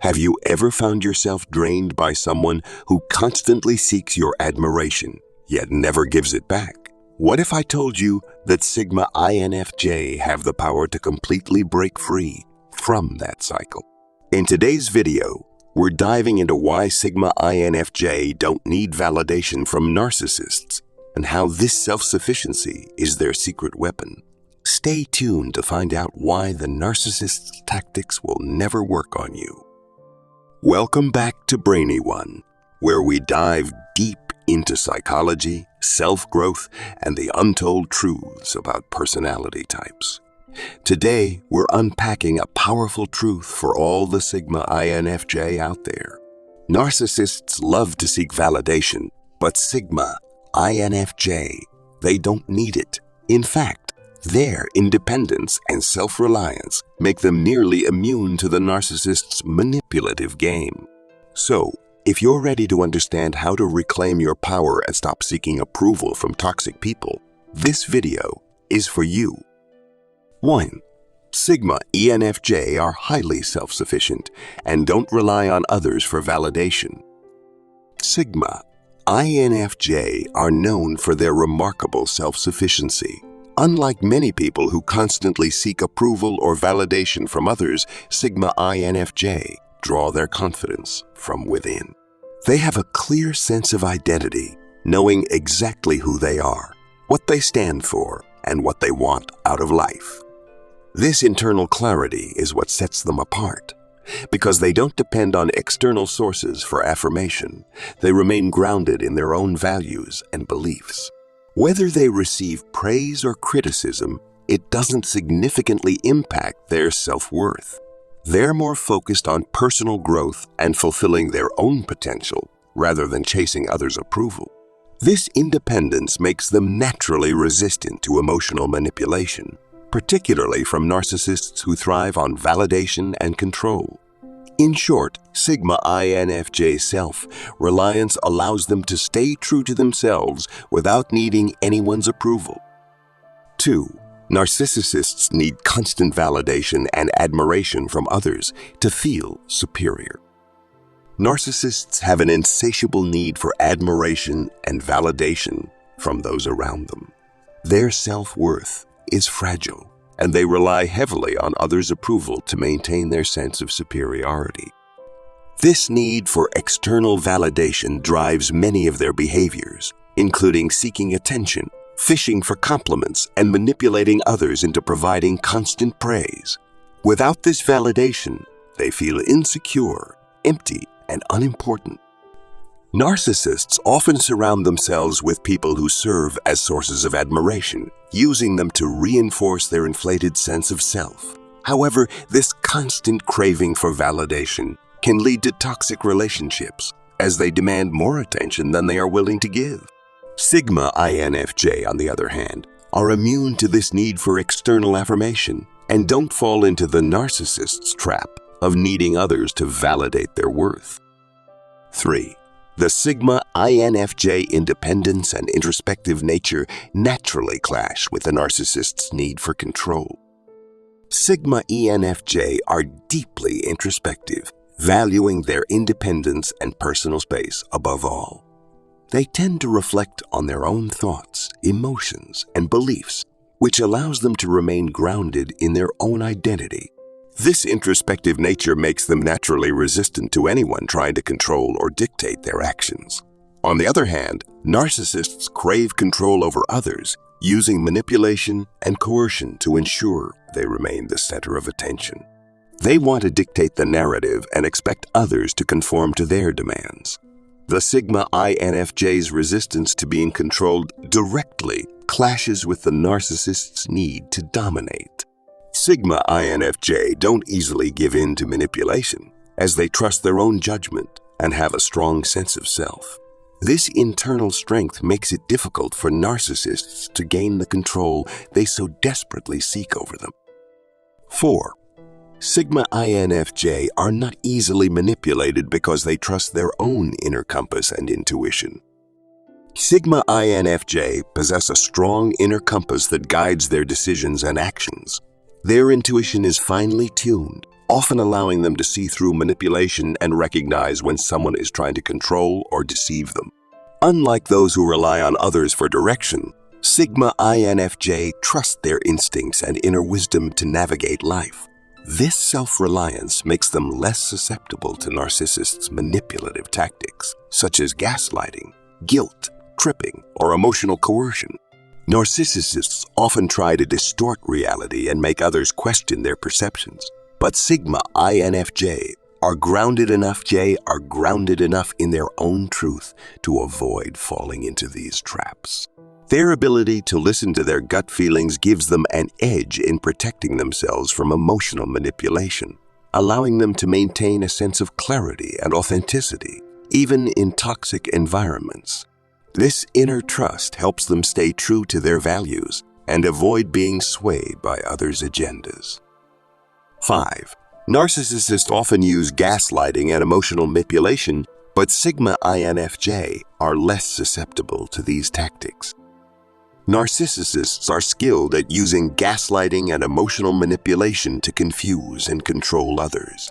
Have you ever found yourself drained by someone who constantly seeks your admiration, yet never gives it back? What if I told you that Sigma INFJ have the power to completely break free from that cycle? In today's video, we're diving into why Sigma INFJ don't need validation from narcissists and how this self-sufficiency is their secret weapon. Stay tuned to find out why the narcissist's tactics will never work on you. Welcome back to Brainy One, where we dive deep into psychology, self-growth, and the untold truths about personality types. Today, we're unpacking a powerful truth for all the Sigma INFJ out there. Narcissists love to seek validation, but Sigma INFJ, they don't need it. In fact, their independence and self-reliance make them nearly immune to the narcissist's manipulative game. So, if you're ready to understand how to reclaim your power and stop seeking approval from toxic people, this video is for you. 1. Sigma ENFJ are highly self-sufficient and don't rely on others for validation. Sigma INFJ are known for their remarkable self-sufficiency. Unlike many people who constantly seek approval or validation from others, Sigma INFJ draw their confidence from within. They have a clear sense of identity, knowing exactly who they are, what they stand for, and what they want out of life. This internal clarity is what sets them apart. Because they don't depend on external sources for affirmation, they remain grounded in their own values and beliefs. Whether they receive praise or criticism, it doesn't significantly impact their self-worth. They're more focused on personal growth and fulfilling their own potential rather than chasing others' approval. This independence makes them naturally resistant to emotional manipulation, particularly from narcissists who thrive on validation and control. In short, Sigma INFJ self-reliance allows them to stay true to themselves without needing anyone's approval. 2. Narcissists need constant validation and admiration from others to feel superior. Narcissists have an insatiable need for admiration and validation from those around them. Their self-worth is fragile, and they rely heavily on others' approval to maintain their sense of superiority. This need for external validation drives many of their behaviors, including seeking attention, fishing for compliments, and manipulating others into providing constant praise. Without this validation, they feel insecure, empty, and unimportant. Narcissists often surround themselves with people who serve as sources of admiration, using them to reinforce their inflated sense of self. However, this constant craving for validation can lead to toxic relationships, as they demand more attention than they are willing to give. Sigma INFJ, on the other hand, are immune to this need for external affirmation and don't fall into the narcissist's trap of needing others to validate their worth. 3. The Sigma INFJ independence and introspective nature naturally clash with the narcissist's need for control. Sigma ENFJ are deeply introspective, valuing their independence and personal space above all. They tend to reflect on their own thoughts, emotions, and beliefs, which allows them to remain grounded in their own identity. This introspective nature makes them naturally resistant to anyone trying to control or dictate their actions. On the other hand, narcissists crave control over others, using manipulation and coercion to ensure they remain the center of attention. They want to dictate the narrative and expect others to conform to their demands. The Sigma INFJ's resistance to being controlled directly clashes with the narcissist's need to dominate. Sigma INFJ don't easily give in to manipulation, as they trust their own judgment and have a strong sense of self. This internal strength makes it difficult for narcissists to gain the control they so desperately seek over them. 4. Sigma INFJ are not easily manipulated because they trust their own inner compass and intuition. Sigma INFJ possess a strong inner compass that guides their decisions and actions. Their intuition is finely tuned, often allowing them to see through manipulation and recognize when someone is trying to control or deceive them. Unlike those who rely on others for direction, Sigma INFJ trust their instincts and inner wisdom to navigate life. This self-reliance makes them less susceptible to narcissists' manipulative tactics, such as gaslighting, guilt, tripping, or emotional coercion. Narcissists often try to distort reality and make others question their perceptions. But Sigma INFJ are grounded enough in their own truth to avoid falling into these traps. Their ability to listen to their gut feelings gives them an edge in protecting themselves from emotional manipulation, allowing them to maintain a sense of clarity and authenticity, even in toxic environments. This inner trust helps them stay true to their values and avoid being swayed by others' agendas. 5. Narcissists often use gaslighting and emotional manipulation, but Sigma INFJ are less susceptible to these tactics. Narcissists are skilled at using gaslighting and emotional manipulation to confuse and control others.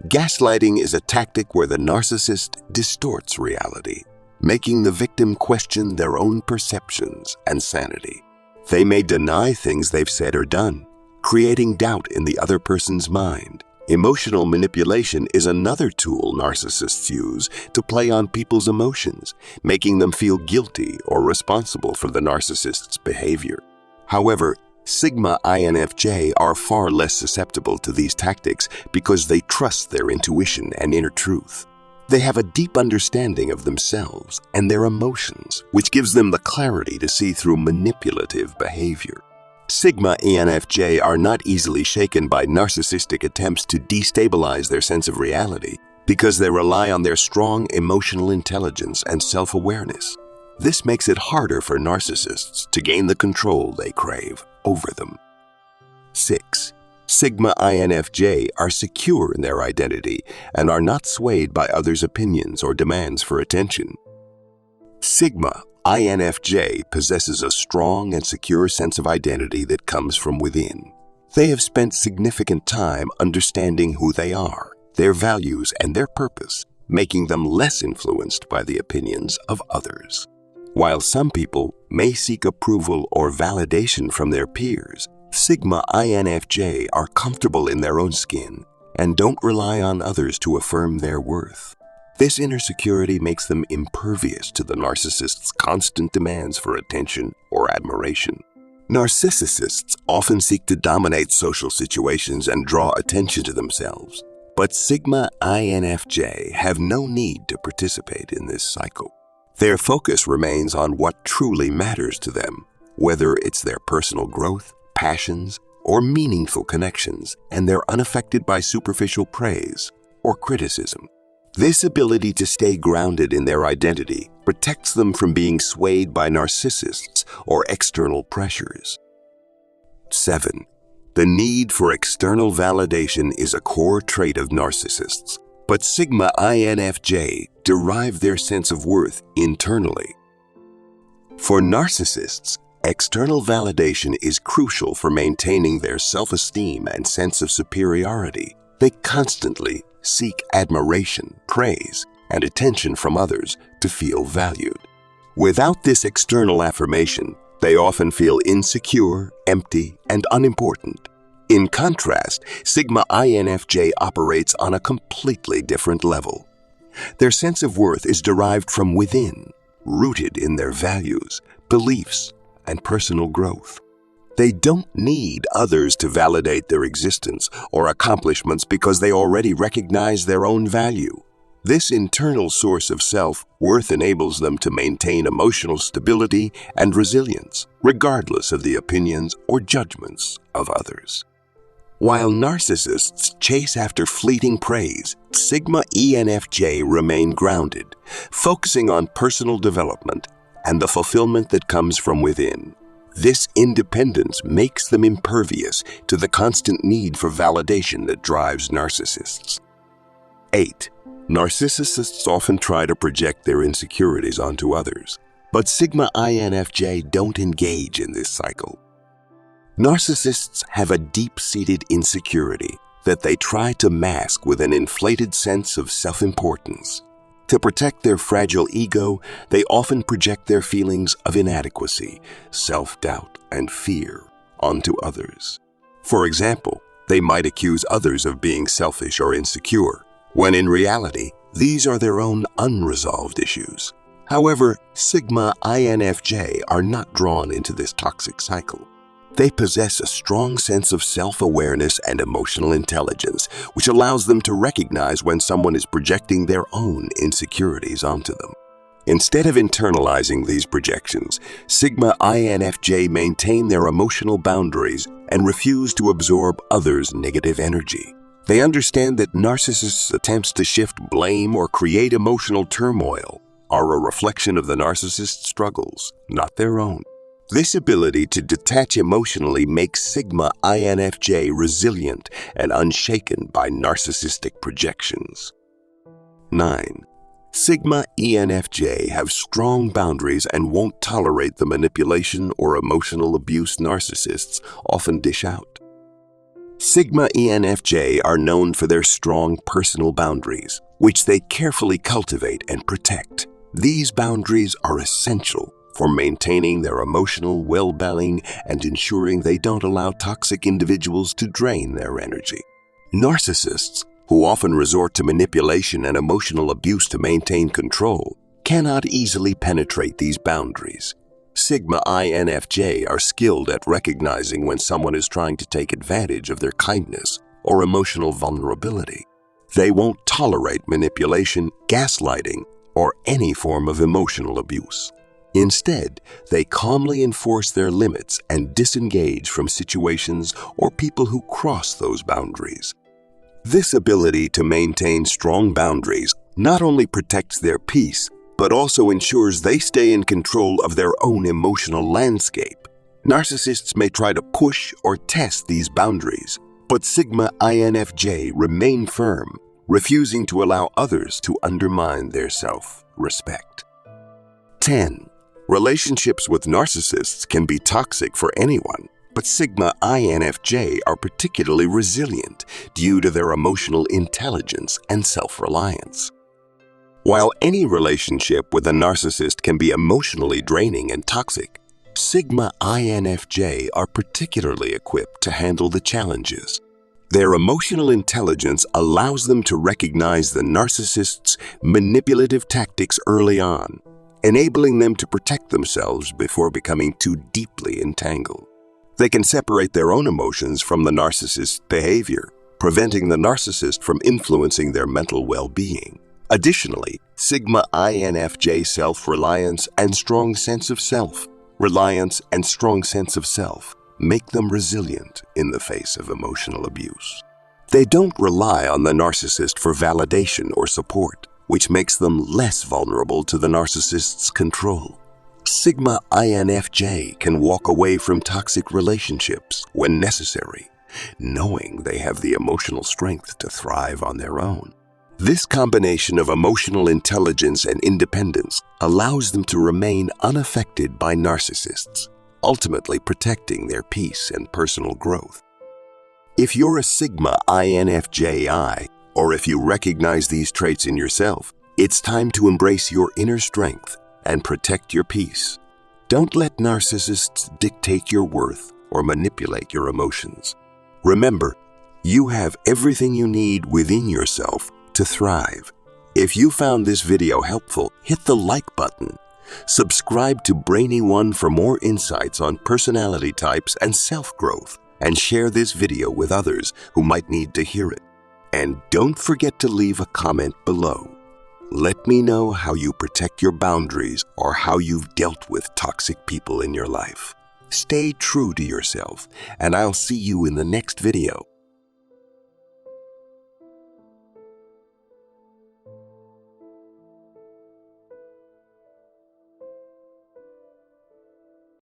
Gaslighting is a tactic where the narcissist distorts reality, making the victim question their own perceptions and sanity. They may deny things they've said or done, creating doubt in the other person's mind. Emotional manipulation is another tool narcissists use to play on people's emotions, making them feel guilty or responsible for the narcissist's behavior. However, Sigma INFJ are far less susceptible to these tactics because they trust their intuition and inner truth. They have a deep understanding of themselves and their emotions, which gives them the clarity to see through manipulative behavior. Sigma INFJ are not easily shaken by narcissistic attempts to destabilize their sense of reality because they rely on their strong emotional intelligence and self-awareness. This makes it harder for narcissists to gain the control they crave over them. 6. Sigma INFJ are secure in their identity and are not swayed by others' opinions or demands for attention. Sigma INFJ possesses a strong and secure sense of identity that comes from within. They have spent significant time understanding who they are, their values, and their purpose, making them less influenced by the opinions of others. While some people may seek approval or validation from their peers, Sigma INFJ are comfortable in their own skin and don't rely on others to affirm their worth. This inner security makes them impervious to the narcissist's constant demands for attention or admiration. Narcissists often seek to dominate social situations and draw attention to themselves, but Sigma INFJ have no need to participate in this cycle. Their focus remains on what truly matters to them, whether it's their personal growth, passions, or meaningful connections, and they're unaffected by superficial praise or criticism. This ability to stay grounded in their identity protects them from being swayed by narcissists or external pressures. 7. The need for external validation is a core trait of narcissists, but Sigma INFJ derive their sense of worth internally. For narcissists, external validation is crucial for maintaining their self-esteem and sense of superiority. They constantly seek admiration, praise, and attention from others to feel valued. Without this external affirmation, they often feel insecure, empty, and unimportant. In contrast, Sigma INFJ operates on a completely different level. Their sense of worth is derived from within, rooted in their values, beliefs, and personal growth. They don't need others to validate their existence or accomplishments because they already recognize their own value. This internal source of self-worth enables them to maintain emotional stability and resilience, regardless of the opinions or judgments of others. While narcissists chase after fleeting praise, Sigma INFJ remain grounded, focusing on personal development and the fulfillment that comes from within. This independence makes them impervious to the constant need for validation that drives narcissists. 8. Narcissists often try to project their insecurities onto others, but Sigma INFJ don't engage in this cycle. Narcissists have a deep-seated insecurity that they try to mask with an inflated sense of self-importance. To protect their fragile ego, they often project their feelings of inadequacy, self-doubt, and fear onto others. For example, they might accuse others of being selfish or insecure, when in reality, these are their own unresolved issues. However, Sigma INFJ are not drawn into this toxic cycle. They possess a strong sense of self-awareness and emotional intelligence, which allows them to recognize when someone is projecting their own insecurities onto them. Instead of internalizing these projections, Sigma INFJ maintain their emotional boundaries and refuse to absorb others' negative energy. They understand that narcissists' attempts to shift blame or create emotional turmoil are a reflection of the narcissist's struggles, not their own. This ability to detach emotionally makes Sigma INFJ resilient and unshaken by narcissistic projections. 9. Sigma INFJ have strong boundaries and won't tolerate the manipulation or emotional abuse narcissists often dish out. Sigma INFJ are known for their strong personal boundaries, which they carefully cultivate and protect. These boundaries are essential for maintaining their emotional well-being and ensuring they don't allow toxic individuals to drain their energy. Narcissists, who often resort to manipulation and emotional abuse to maintain control, cannot easily penetrate these boundaries. Sigma INFJ are skilled at recognizing when someone is trying to take advantage of their kindness or emotional vulnerability. They won't tolerate manipulation, gaslighting, or any form of emotional abuse. Instead, they calmly enforce their limits and disengage from situations or people who cross those boundaries. This ability to maintain strong boundaries not only protects their peace, but also ensures they stay in control of their own emotional landscape. Narcissists may try to push or test these boundaries, but Sigma INFJ remain firm, refusing to allow others to undermine their self-respect. 10. Relationships with narcissists can be toxic for anyone, but Sigma INFJ are particularly resilient due to their emotional intelligence and self-reliance. While any relationship with a narcissist can be emotionally draining and toxic, Sigma INFJ are particularly equipped to handle the challenges. Their emotional intelligence allows them to recognize the narcissist's manipulative tactics early on, enabling them to protect themselves before becoming too deeply entangled. They can separate their own emotions from the narcissist's behavior, preventing the narcissist from influencing their mental well-being. Additionally, Sigma INFJ self-reliance and strong sense of self make them resilient in the face of emotional abuse. They don't rely on the narcissist for validation or support, which makes them less vulnerable to the narcissist's control. Sigma INFJ can walk away from toxic relationships when necessary, knowing they have the emotional strength to thrive on their own. This combination of emotional intelligence and independence allows them to remain unaffected by narcissists, ultimately protecting their peace and personal growth. If you're a Sigma INFJI, or if you recognize these traits in yourself, it's time to embrace your inner strength and protect your peace. Don't let narcissists dictate your worth or manipulate your emotions. Remember, you have everything you need within yourself to thrive. If you found this video helpful, hit the like button. Subscribe to Brainy One for more insights on personality types and self-growth, and share this video with others who might need to hear it. And don't forget to leave a comment below. Let me know how you protect your boundaries or how you've dealt with toxic people in your life. Stay true to yourself, and I'll see you in the next video.